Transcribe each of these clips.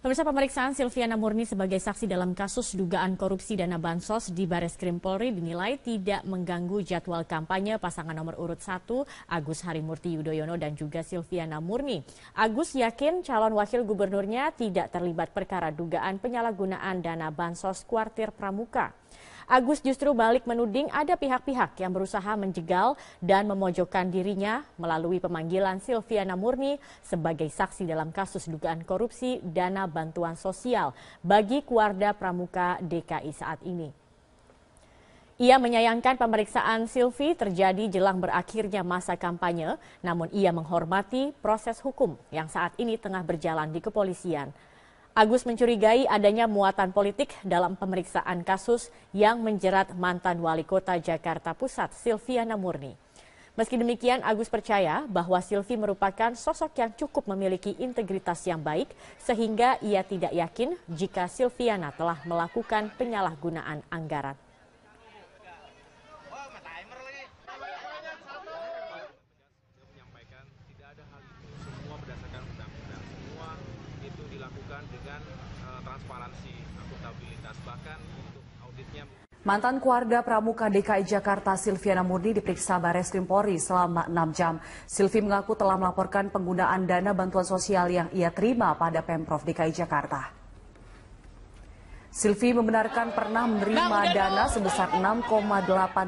Pemirsa, pemeriksaan Silviana Murni sebagai saksi dalam kasus dugaan korupsi dana bansos di Bareskrim Polri dinilai tidak mengganggu jadwal kampanye pasangan nomor urut 1 Agus Harimurti Yudhoyono dan juga Silviana Murni. Agus yakin calon wakil gubernurnya tidak terlibat perkara dugaan penyalahgunaan dana bansos Kuartir Pramuka. Agus justru balik menuding ada pihak-pihak yang berusaha menjegal dan memojokkan dirinya melalui pemanggilan Silviana Murni sebagai saksi dalam kasus dugaan korupsi dana bantuan sosial bagi Kuarda Pramuka DKI saat ini. Ia menyayangkan pemeriksaan Silvi terjadi jelang berakhirnya masa kampanye, namun ia menghormati proses hukum yang saat ini tengah berjalan di kepolisian. Agus mencurigai adanya muatan politik dalam pemeriksaan kasus yang menjerat mantan wali kota Jakarta Pusat, Silviana Murni. Meski demikian, Agus percaya bahwa Silvi merupakan sosok yang cukup memiliki integritas yang baik, sehingga ia tidak yakin jika Silviana telah melakukan penyalahgunaan anggaran. Dilakukan dengan transparansi, akuntabilitas, bahkan untuk auditnya. Mantan Kuarda Pramuka DKI Jakarta Silviana Murni diperiksa Bareskrim Polri selama 6 jam. Silvi mengaku telah melaporkan penggunaan dana bantuan sosial yang ia terima pada Pemprov DKI Jakarta. Silvi membenarkan pernah menerima dana sebesar 6,8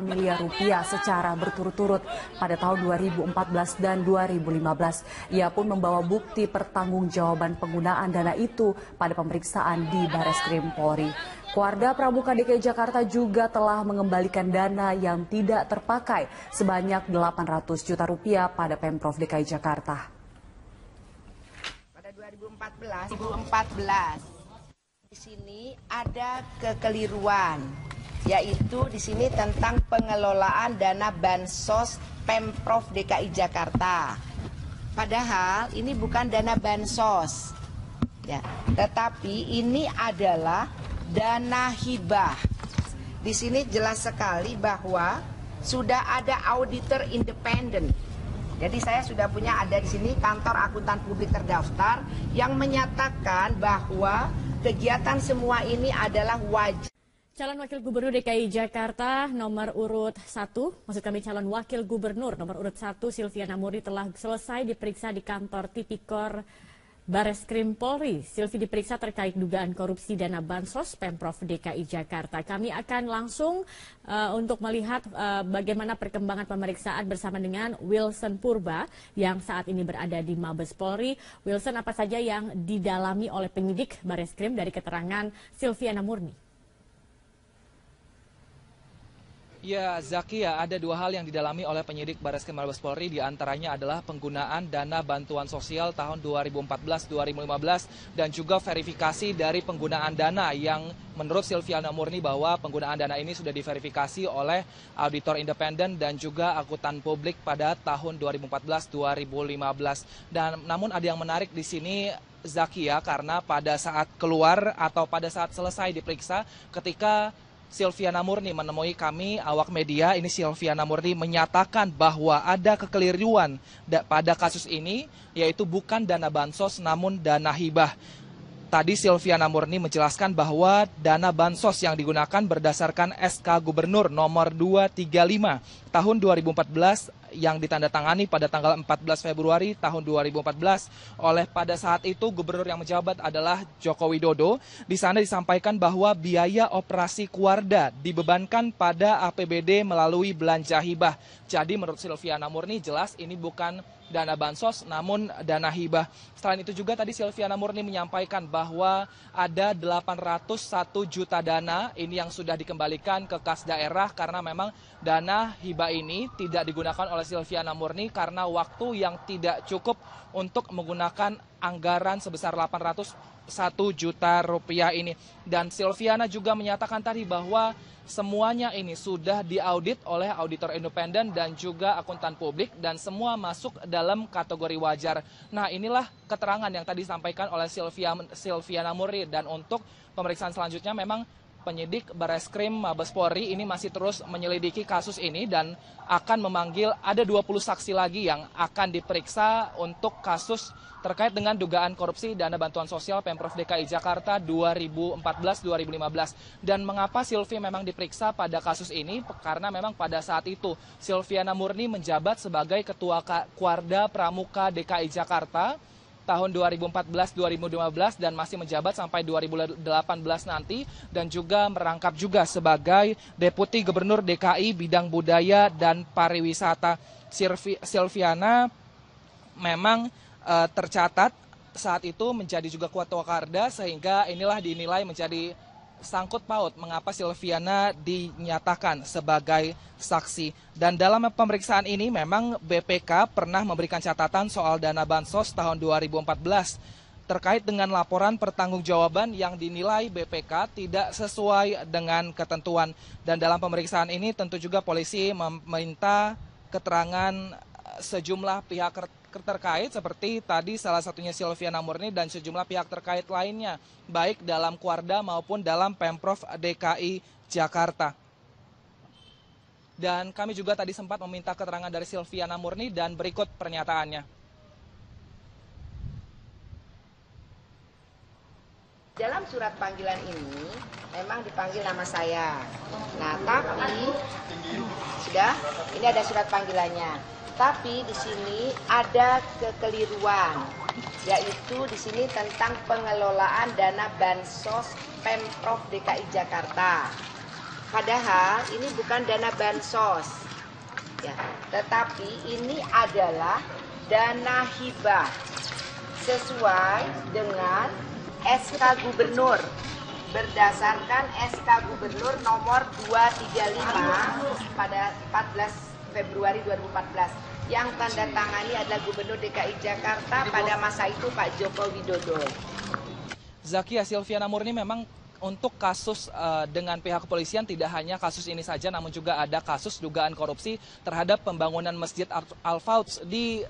miliar rupiah secara berturut-turut pada tahun 2014 dan 2015. Ia pun membawa bukti pertanggungjawaban penggunaan dana itu pada pemeriksaan di Bareskrim Polri. Kuarda Pramuka DKI Jakarta juga telah mengembalikan dana yang tidak terpakai sebanyak 800 juta rupiah pada Pemprov DKI Jakarta. Pada 2014. Di sini ada kekeliruan, yaitu di sini tentang pengelolaan dana bansos Pemprov DKI Jakarta. Padahal ini bukan dana bansos, ya, tetapi ini adalah dana hibah. Di sini jelas sekali bahwa sudah ada auditor independen. Jadi saya sudah punya ada di sini kantor akuntan publik terdaftar yang menyatakan bahwa kegiatan semua ini adalah wajib. Calon Wakil Gubernur DKI Jakarta nomor urut 1, maksud kami calon Wakil Gubernur nomor urut 1 Silviana Murni telah selesai diperiksa di kantor Tipikor Bareskrim Polri. Silvi diperiksa terkait dugaan korupsi dana bansos Pemprov DKI Jakarta. Kami akan langsung untuk melihat bagaimana perkembangan pemeriksaan bersama dengan Wilson Purba yang saat ini berada di Mabes Polri. Wilson, apa saja yang didalami oleh penyidik Bareskrim dari keterangan Silviana Murni? Ya, Zaki, ya, ada dua hal yang didalami oleh penyidik Bareskrim Mabes Polri, diantaranya adalah penggunaan dana bantuan sosial tahun 2014-2015 dan juga verifikasi dari penggunaan dana yang menurut Silviana Murni bahwa penggunaan dana ini sudah diverifikasi oleh auditor independen dan juga akuntan publik pada tahun 2014-2015. Dan namun ada yang menarik di sini, Zaki, ya, karena pada saat keluar atau pada saat selesai diperiksa, ketika Silviana Murni menemui kami, awak media, ini Silviana Murni menyatakan bahwa ada kekeliruan pada kasus ini, yaitu bukan dana bansos namun dana hibah. Tadi Silviana Murni menjelaskan bahwa dana bansos yang digunakan berdasarkan SK Gubernur nomor 235 tahun 2014 yang ditandatangani pada tanggal 14 Februari tahun 2014 oleh pada saat itu gubernur yang menjabat adalah Joko Widodo. Di sana disampaikan bahwa biaya operasi Kuarda dibebankan pada APBD melalui belanja hibah. Jadi menurut Silviana Murni jelas ini bukan dana bansos namun dana hibah. Selain itu juga tadi Silviana Murni menyampaikan bahwa ada 801 juta dana ini yang sudah dikembalikan ke kas daerah karena memang dana hibah ini tidak digunakan oleh Silviana Murni karena waktu yang tidak cukup untuk menggunakan anggaran sebesar 801 juta rupiah ini. Dan Silviana juga menyatakan tadi bahwa semuanya ini sudah diaudit oleh auditor independen dan juga akuntan publik dan semua masuk dalam kategori wajar. Nah, inilah keterangan yang tadi disampaikan oleh Silviana Murni, dan untuk pemeriksaan selanjutnya memang penyidik Bareskrim Mabes Polri ini masih terus menyelidiki kasus ini dan akan memanggil ada 20 saksi lagi yang akan diperiksa untuk kasus terkait dengan dugaan korupsi dana bantuan sosial Pemprov DKI Jakarta 2014-2015. Dan mengapa Silvi memang diperiksa pada kasus ini? Karena memang pada saat itu Silviana Murni menjabat sebagai Ketua Kuarda Pramuka DKI Jakarta tahun 2014-2015 dan masih menjabat sampai 2018 nanti, dan juga merangkap juga sebagai Deputi Gubernur DKI Bidang Budaya dan Pariwisata. Silviana memang tercatat saat itu menjadi juga Ketua Karda, sehingga inilah dinilai menjadi sangkut paut mengapa Silviana dinyatakan sebagai saksi. Dan dalam pemeriksaan ini memang BPK pernah memberikan catatan soal dana bansos tahun 2014 terkait dengan laporan pertanggungjawaban yang dinilai BPK tidak sesuai dengan ketentuan. Dan dalam pemeriksaan ini tentu juga polisi meminta keterangan sejumlah pihak terkait seperti tadi salah satunya Silviana Murni dan sejumlah pihak terkait lainnya, baik dalam Kuarda maupun dalam Pemprov DKI Jakarta. Dan kami juga tadi sempat meminta keterangan dari Silviana Murni dan berikut pernyataannya. Dalam surat panggilan ini memang dipanggil nama saya. Nah, tapi sudah ini ada surat panggilannya. Tapi di sini ada kekeliruan, yaitu di sini tentang pengelolaan dana bansos Pemprov DKI Jakarta. Padahal ini bukan dana bansos, ya, tetapi ini adalah dana hibah sesuai dengan SK Gubernur. Berdasarkan SK Gubernur nomor 235 pada 14 Februari 2014. Yang tanda tangani adalah Gubernur DKI Jakarta pada masa itu Pak Joko Widodo. Zakia, Silviana Murni memang untuk kasus dengan pihak kepolisian tidak hanya kasus ini saja, namun juga ada kasus dugaan korupsi terhadap pembangunan Masjid Al-Fauz di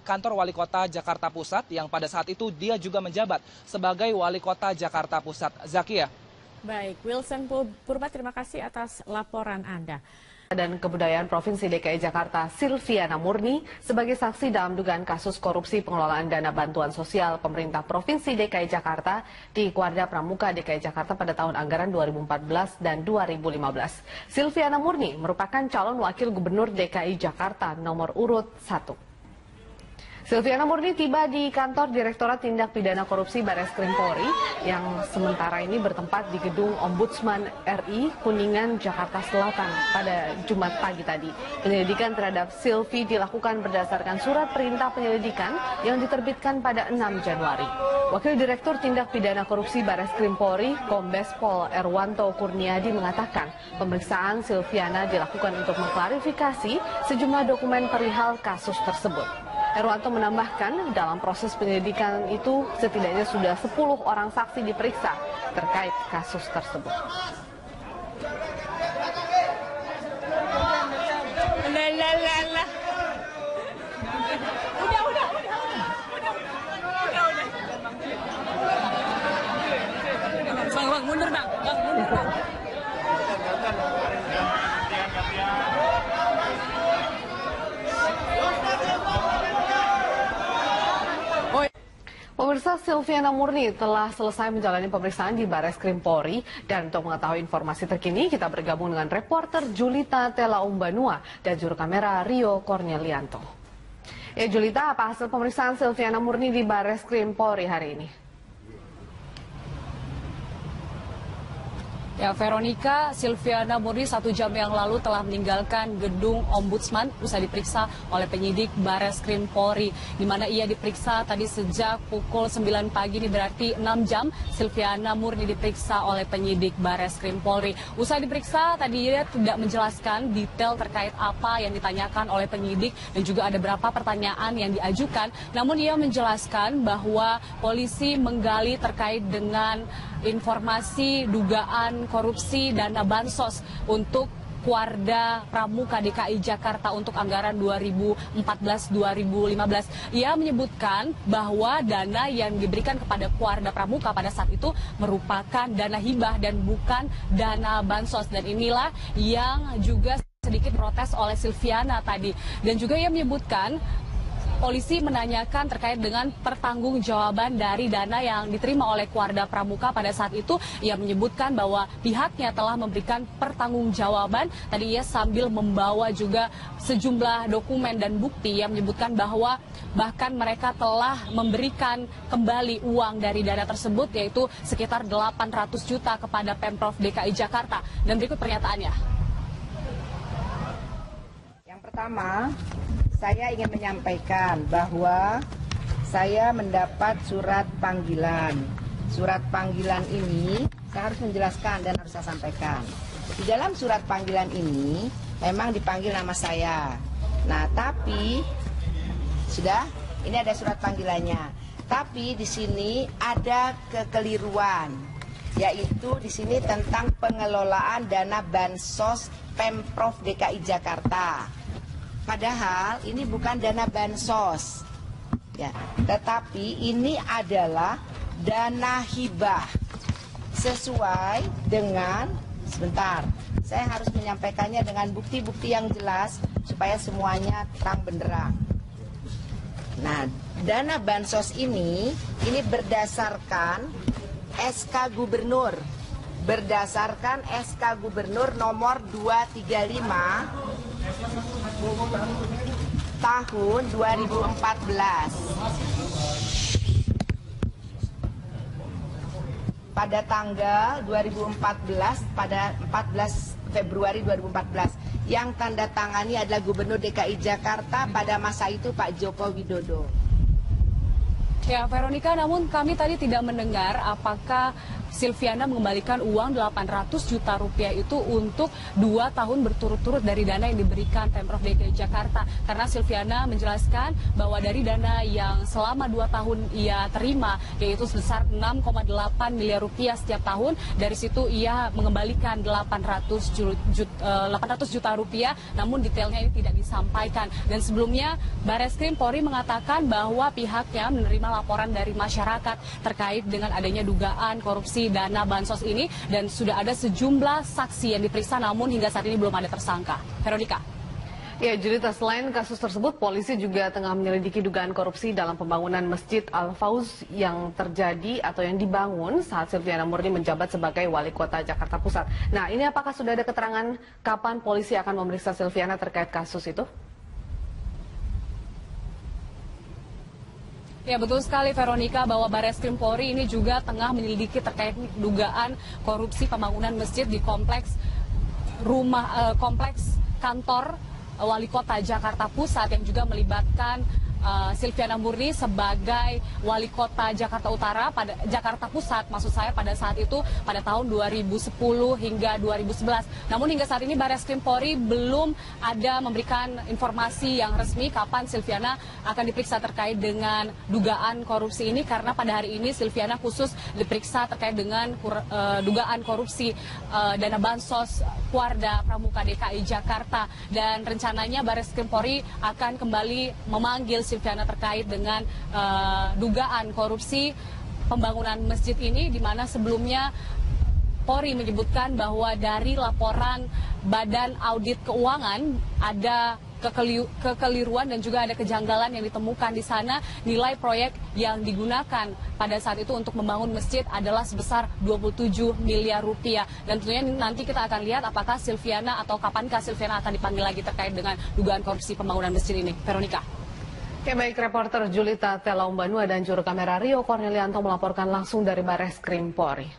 kantor Wali Kota Jakarta Pusat yang pada saat itu dia juga menjabat sebagai Wali Kota Jakarta Pusat. Zakia. Baik, Wilson Purba, terima kasih atas laporan Anda. Dan Kebudayaan Provinsi DKI Jakarta Silviana Murni sebagai saksi dalam dugaan kasus korupsi pengelolaan dana bantuan sosial pemerintah Provinsi DKI Jakarta di Kuarda Pramuka DKI Jakarta pada tahun anggaran 2014 dan 2015. Silviana Murni merupakan calon wakil gubernur DKI Jakarta nomor urut 1. Silviana Murni tiba di kantor Direktorat Tindak Pidana Korupsi Bareskrim Polri yang sementara ini bertempat di Gedung Ombudsman RI Kuningan, Jakarta Selatan pada Jumat pagi tadi. Penyelidikan terhadap Silvi dilakukan berdasarkan surat perintah penyelidikan yang diterbitkan pada 6 Januari. Wakil Direktur Tindak Pidana Korupsi Bareskrim Polri, Kombes Pol Erwanto Kurniadi mengatakan pemeriksaan Silviana dilakukan untuk mengklarifikasi sejumlah dokumen perihal kasus tersebut. Erwanto menambahkan dalam proses penyelidikan itu setidaknya sudah 10 orang saksi diperiksa terkait kasus tersebut. Bang, mundur bang, mundur bang. Pemirsa, Silviana Murni telah selesai menjalani pemeriksaan di Bareskrim Polri, dan untuk mengetahui informasi terkini kita bergabung dengan reporter Julita Telaumbanua dan juru kamera Rio Cornelianto. Ya Julita, apa hasil pemeriksaan Silviana Murni di Bareskrim Polri hari ini? Ya, Veronica, Silviana Murni 1 jam yang lalu telah meninggalkan gedung Ombudsman usai diperiksa oleh penyidik Bareskrim Polri, di mana ia diperiksa tadi sejak pukul 9 pagi, ini berarti 6 jam Silviana Murni diperiksa oleh penyidik Bareskrim Polri. Usai diperiksa tadi ia tidak menjelaskan detail terkait apa yang ditanyakan oleh penyidik dan juga ada berapa pertanyaan yang diajukan, namun ia menjelaskan bahwa polisi menggali terkait dengan informasi dugaan korupsi dana bansos untuk Kuarda Pramuka DKI Jakarta untuk anggaran 2014-2015. Ia menyebutkan bahwa dana yang diberikan kepada Kuarda Pramuka pada saat itu merupakan dana hibah dan bukan dana bansos. Dan inilah yang juga sedikit protes oleh Silviana tadi. Dan juga ia menyebutkan polisi menanyakan terkait dengan pertanggungjawaban dari dana yang diterima oleh Kuarda Pramuka pada saat itu. Ia menyebutkan bahwa pihaknya telah memberikan pertanggungjawaban. Tadi ia sambil membawa juga sejumlah dokumen dan bukti. Ia menyebutkan bahwa bahkan mereka telah memberikan kembali uang dari dana tersebut, yaitu sekitar 800 juta kepada Pemprov DKI Jakarta. Dan berikut pernyataannya. Yang pertama, saya ingin menyampaikan bahwa saya mendapat surat panggilan. Surat panggilan ini saya harus menjelaskan dan harus saya sampaikan. Di dalam surat panggilan ini memang dipanggil nama saya. Nah, tapi ini ada surat panggilannya. Tapi di sini ada kekeliruan, yaitu di sini tentang pengelolaan dana bansos Pemprov DKI Jakarta. Padahal ini bukan dana bansos, ya, tetapi ini adalah dana hibah sesuai dengan, sebentar, saya harus menyampaikannya dengan bukti-bukti yang jelas supaya semuanya terang benderang. Nah, dana bansos ini berdasarkan SK Gubernur, nomor 235 tahun 2014. Pada tanggal 2014, pada 14 Februari 2014, yang tanda tangani adalah Gubernur DKI Jakarta pada masa itu Pak Joko Widodo. Ya, Veronica, namun kami tadi tidak mendengar apakah Silviana mengembalikan uang 800 juta rupiah itu untuk 2 tahun berturut-turut dari dana yang diberikan Pemprov DKI Jakarta. Karena Silviana menjelaskan bahwa dari dana yang selama 2 tahun ia terima, yaitu sebesar 6,8 miliar rupiah setiap tahun, dari situ ia mengembalikan 800 juta rupiah, namun detailnya ini tidak disampaikan. Dan sebelumnya Bareskrim Polri mengatakan bahwa pihaknya menerima laporan dari masyarakat terkait dengan adanya dugaan korupsi dana bansos ini, dan sudah ada sejumlah saksi yang diperiksa, namun hingga saat ini belum ada tersangka. Veronica. Ya, Julita, selain kasus tersebut, polisi juga tengah menyelidiki dugaan korupsi dalam pembangunan Masjid Al-Fauz yang terjadi atau yang dibangun saat Silviana Murni menjabat sebagai Wali Kota Jakarta Pusat. Nah, ini apakah sudah ada keterangan kapan polisi akan memeriksa Silviana terkait kasus itu? Ya, betul sekali Veronica, bahwa Bareskrim Polri ini juga tengah menyelidiki terkait dugaan korupsi pembangunan masjid di kompleks kantor Wali Kota Jakarta Pusat yang juga melibatkan Silviana Murni sebagai Wali Kota Jakarta Utara pada Jakarta Pusat, maksud saya pada saat itu pada tahun 2010 hingga 2011. Namun hingga saat ini Bareskrim Polri belum ada memberikan informasi yang resmi kapan Silviana akan diperiksa terkait dengan dugaan korupsi ini, karena pada hari ini Silviana khusus diperiksa terkait dengan dugaan korupsi dana bansos Kuarda Pramuka DKI Jakarta, dan rencananya Bareskrim Polri akan kembali memanggil Silviana terkait dengan dugaan korupsi pembangunan masjid ini, di mana sebelumnya Polri menyebutkan bahwa dari laporan Badan Audit Keuangan ada kekeliruan dan juga ada kejanggalan yang ditemukan di sana. Nilai proyek yang digunakan pada saat itu untuk membangun masjid adalah sebesar 27 miliar rupiah. Dan tentunya nanti kita akan lihat apakah Silviana atau kapankah Silviana akan dipanggil lagi terkait dengan dugaan korupsi pembangunan masjid ini. Veronica. Ya, baik, reporter Julita Telaumbanua dan juru kamera Rio Cornelianto melaporkan langsung dari Bareskrim Polri.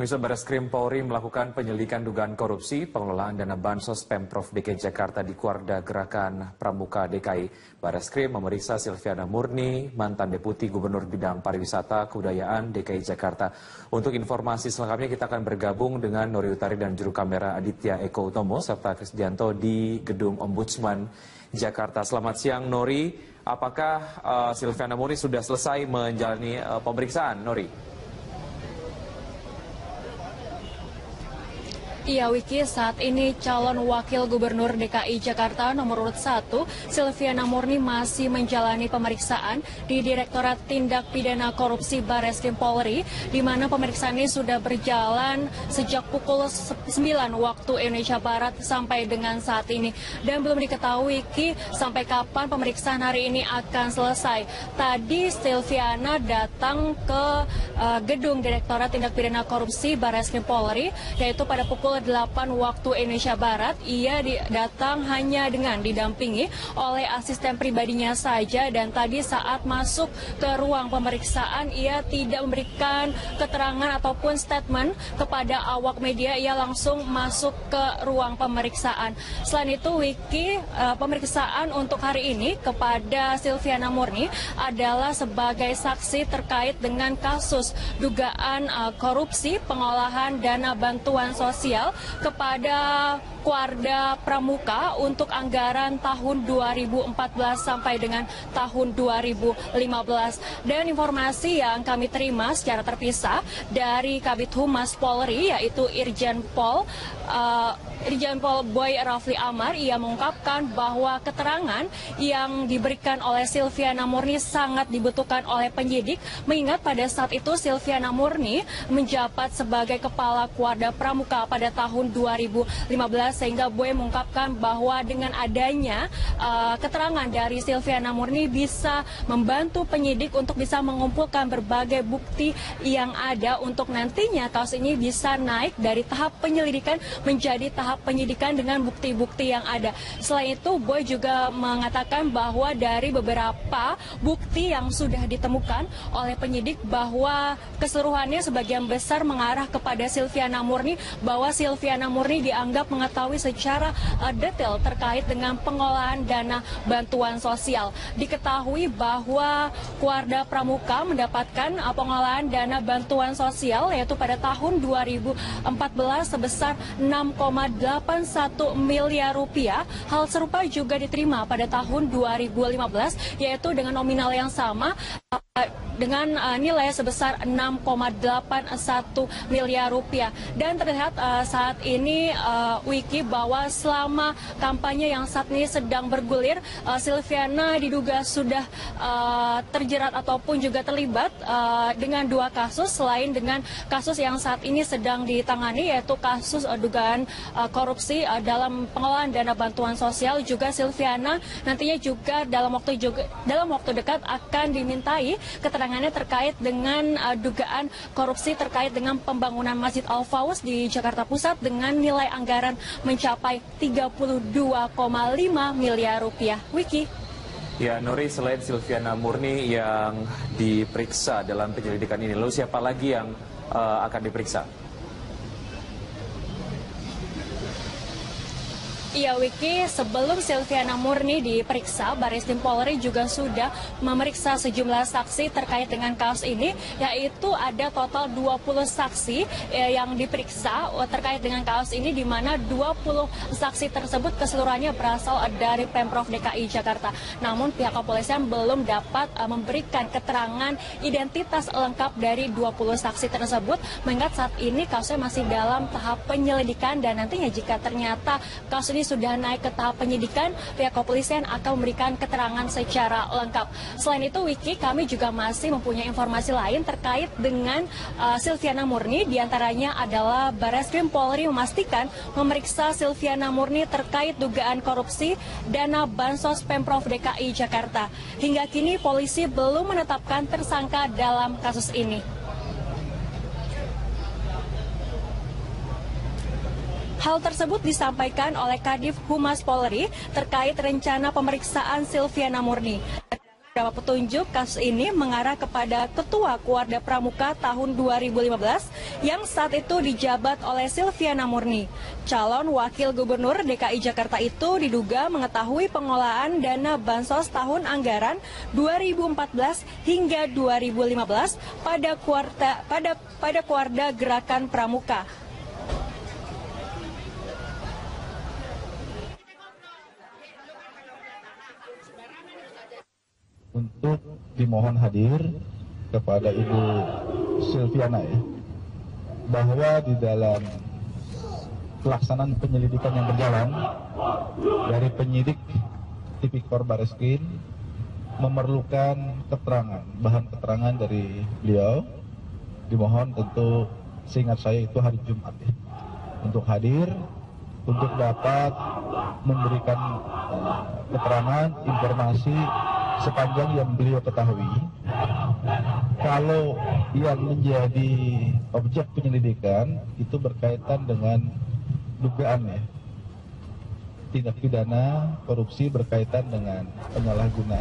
Bareskrim Polri melakukan penyelidikan dugaan korupsi pengelolaan dana bansos Pemprov DKI Jakarta di Kuarda Gerakan Pramuka DKI. Bareskrim memeriksa Silviana Murni, mantan Deputi Gubernur Bidang Pariwisata Kebudayaan DKI Jakarta. Untuk informasi selengkapnya kita akan bergabung dengan Nori Utari dan juru kamera Aditya Eko Utomo serta Krisdianto di Gedung Ombudsman Jakarta. Selamat siang Nori, apakah Silviana Murni sudah selesai menjalani pemeriksaan, Nori? Iya, Wiki, saat ini calon wakil gubernur DKI Jakarta nomor urut 1, Silviana Murni masih menjalani pemeriksaan di Direktorat Tindak Pidana Korupsi Bareskrim Polri, di mana pemeriksaan ini sudah berjalan sejak pukul 9 waktu Indonesia Barat sampai dengan saat ini. Dan belum diketahui, Wiki, sampai kapan pemeriksaan hari ini akan selesai. Tadi Silviana datang ke gedung Direktorat Tindak Pidana Korupsi Bareskrim Polri, yaitu pada pukul 8 waktu Indonesia Barat. Ia datang hanya dengan didampingi oleh asisten pribadinya saja, dan tadi saat masuk ke ruang pemeriksaan ia tidak memberikan keterangan ataupun statement kepada awak media. Ia langsung masuk ke ruang pemeriksaan. Selain itu, Wiki, pemeriksaan untuk hari ini kepada Silviana Murni adalah sebagai saksi terkait dengan kasus dugaan korupsi pengolahan dana bantuan sosial kepada Kuarda Pramuka untuk anggaran tahun 2014 sampai dengan tahun 2015. Dan informasi yang kami terima secara terpisah dari Kabid Humas Polri, yaitu Irjen Pol Boy Rafli Amar, ia mengungkapkan bahwa keterangan yang diberikan oleh Silviana Murni sangat dibutuhkan oleh penyidik, mengingat pada saat itu Silviana Murni menjabat sebagai Kepala Kuarda Pramuka pada tahun 2015, sehingga Boy mengungkapkan bahwa dengan adanya keterangan dari Silviana Murni bisa membantu penyidik untuk bisa mengumpulkan berbagai bukti yang ada untuk nantinya kasus ini bisa naik dari tahap penyelidikan menjadi tahap penyidikan dengan bukti-bukti yang ada. Selain itu, Boy juga mengatakan bahwa dari beberapa bukti yang sudah ditemukan oleh penyidik bahwa keseluruhannya sebagian besar mengarah kepada Silviana Murni, bahwa Silviana Murni dianggap mengetahui secara detail terkait dengan pengolahan dana bantuan sosial. Diketahui bahwa Kuarda Pramuka mendapatkan pengolahan dana bantuan sosial yaitu pada tahun 2014 sebesar 6,81 miliar rupiah. Hal serupa juga diterima pada tahun 2015 yaitu dengan nominal yang sama dengan nilai sebesar 6,81 miliar rupiah. Dan terlihat saat ini Wiki bahwa selama kampanye yang saat ini sedang bergulir, Silviana diduga sudah terjerat ataupun juga terlibat dengan dua kasus selain dengan kasus yang saat ini sedang ditangani, yaitu kasus dugaan korupsi dalam pengolahan dana bantuan sosial. Juga Silviana nantinya juga dalam waktu dekat akan dimintai keterangannya terkait dengan dugaan korupsi terkait dengan pembangunan Masjid Al-Fauz di Jakarta Pusat dengan nilai anggaran mencapai 32,5 miliar rupiah. Wiki. Ya, Nuri, selain Silviana Murni yang diperiksa dalam penyelidikan ini, lalu siapa lagi yang akan diperiksa? Iya, Wiki, sebelum Silviana Murni diperiksa, Bareskrim Polri juga sudah memeriksa sejumlah saksi terkait dengan kasus ini, yaitu ada total 20 saksi yang diperiksa terkait dengan kasus ini, di mana 20 saksi tersebut keseluruhannya berasal dari Pemprov DKI Jakarta. Namun pihak kepolisian belum dapat memberikan keterangan identitas lengkap dari 20 saksi tersebut, mengingat saat ini kasusnya masih dalam tahap penyelidikan, dan nantinya jika ternyata kasus ini sudah naik ke tahap penyidikan, pihak kepolisian akan memberikan keterangan secara lengkap. Selain itu, Wiki, kami juga masih mempunyai informasi lain terkait dengan Silviana Murni. Di antaranya adalah Bareskrim Polri memastikan memeriksa Silviana Murni terkait dugaan korupsi dana bansos Pemprov DKI Jakarta. Hingga kini polisi belum menetapkan tersangka dalam kasus ini. Hal tersebut disampaikan oleh Kadif Humas Polri terkait rencana pemeriksaan Silviana Murni. Beberapa petunjuk kasus ini mengarah kepada Ketua Kuarda Pramuka tahun 2015 yang saat itu dijabat oleh Silviana Murni. Calon Wakil Gubernur DKI Jakarta itu diduga mengetahui pengolahan dana bansos tahun anggaran 2014 hingga 2015 pada Kuarda Gerakan Pramuka. Untuk dimohon hadir kepada Ibu Silviana, ya, bahwa di dalam pelaksanaan penyelidikan yang berjalan dari penyidik Tipikor Bareskrim memerlukan keterangan, bahan keterangan dari beliau. Dimohon tentu seingat saya itu hari Jumat ya, untuk hadir untuk dapat memberikan keterangan, informasi sepanjang yang beliau ketahui. Kalau yang menjadi objek penyelidikan itu berkaitan dengan dugaan ya, tindak pidana korupsi berkaitan dengan penyalahgunaan